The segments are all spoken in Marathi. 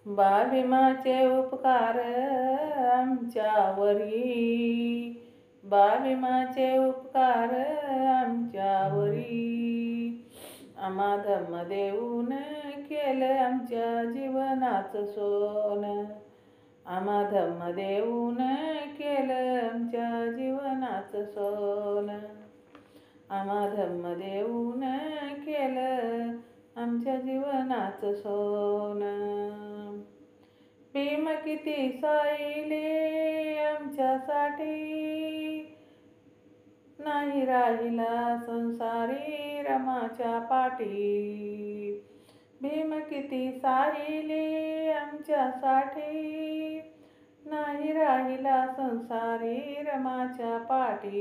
बाळ भीमाचे उपकार आमच्यावरी, बाळ भीमाचे उपकार आमच्यावरी. आम्हा धम्म देऊन केलं आमच्या जीवनाचं सोनं, आम्हा धम्म देऊन केलं आमच्या जीवनाचं सोनं, आम्हा धम्म देऊन केलं आमच्या जीवनाचं सोनं. भीम किती साईले आमच्यासाठी, नाही राहिला संसारी रमाच्या पाठी. भीम किती साईले आमच्यासाठी, नाही राहिला संसारी रमाच्या पाठी.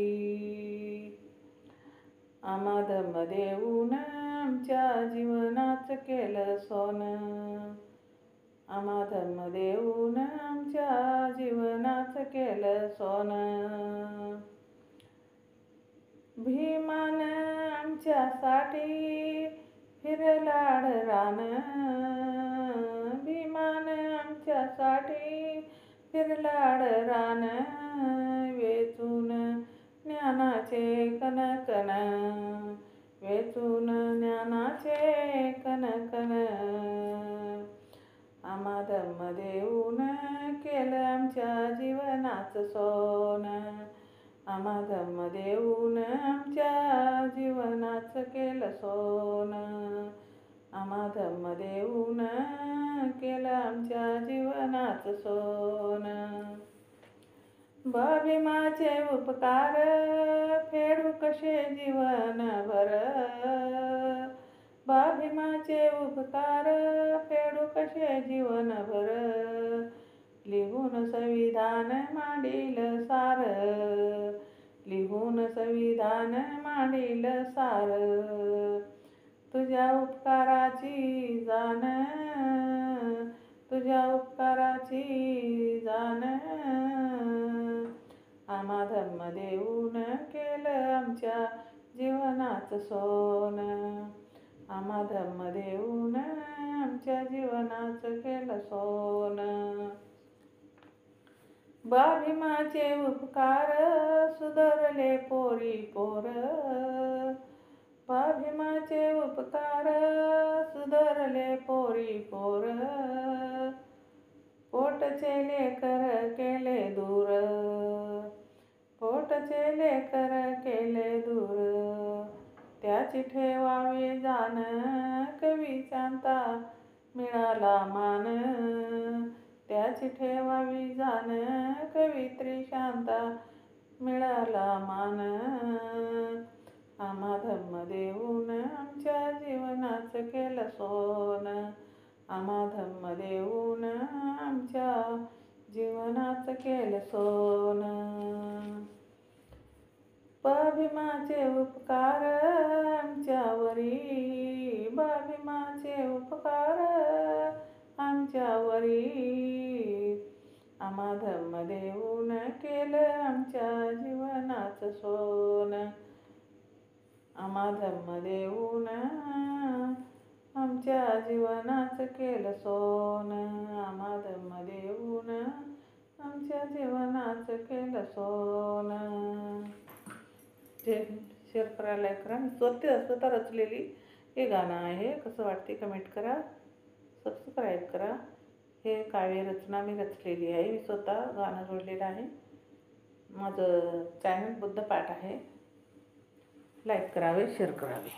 आम्हा धम्म देऊन आमच्या जीवनाचं केलं सोनं, आम्हा धम्म देऊन आमच्या जीवनाचं केलं सोनं. भीमान आमच्यासाठी फिरलाड रान, भीमान आमच्यासाठी फिरलाड रान. वेचून ज्ञानाचे कणकण, वेचून ज्ञानाचे कणकण. आम्हा धम्म देऊन केलं आमच्या जीवनाचं सोनं, आम्हा धम्म देऊन आमच्या जीवनाचं केलं सोनं, आम्हा धम्म देऊन केलं आमच्या जीवनाचं सोनं. बाळ भीमाचे उपकार फेडू कसे जीवनभर, बाळ भीमाचे उपकार फेडू कसे जीवनभर. लिहून संविधान मांडील सार, लिहून संविधान मांडील सार. तुझ्या उपकाराची जाण, तुझ्या उपकाराची जाण. आम्हा धम्म देऊन केलं आमच्या जीवनाचं सोनं, आम्हा धम्म देऊन आमच्या जीवनाचं केलं सोनं. बाळ भीमाचे उपकार सुधारले पोरी पोर, बाळ भीमाचे उपकार सुधारले पोरी पोर. पोटचे लेकर केले दूर, पोटचे लेकर केले दूर. त्याची ठेवावे जाण कवी शांता मिळाला मान, त्याची ठेवावी जाण कवित्री शांता मिळाला मान. आम्हा धम्म देऊन आमच्या जीवनाचं केलं सोनं, आम्हा धम्म देऊन आमच्या जीवनाचं केलं सोनं. बाळ भीमाचे उपकार आमच्यावरी, बाळ भीमाचे उपकार आमच्यावरी. आम्हा धम्म देऊन केलं आमच्या जीवनाचं सोनं, आम्हा धम्म देऊन आमच्या जीवनाचं केलं सोनं, आम्हा धम्म देऊन आमच्या जीवनाचं केलं सोनं. शेअर करा, लाईक करा. मी स्वतः रचलेली हे गाणं आहे. कसं वाटते कमेंट करा, सबस्क्राईब करा. हे काव्य रचना मी रचलेली आहे, मी स्वतः गाणं जोडलेलं आहे. माझं चॅनल बुद्धपाठ आहे. लाईक करावे, शेअर करावे.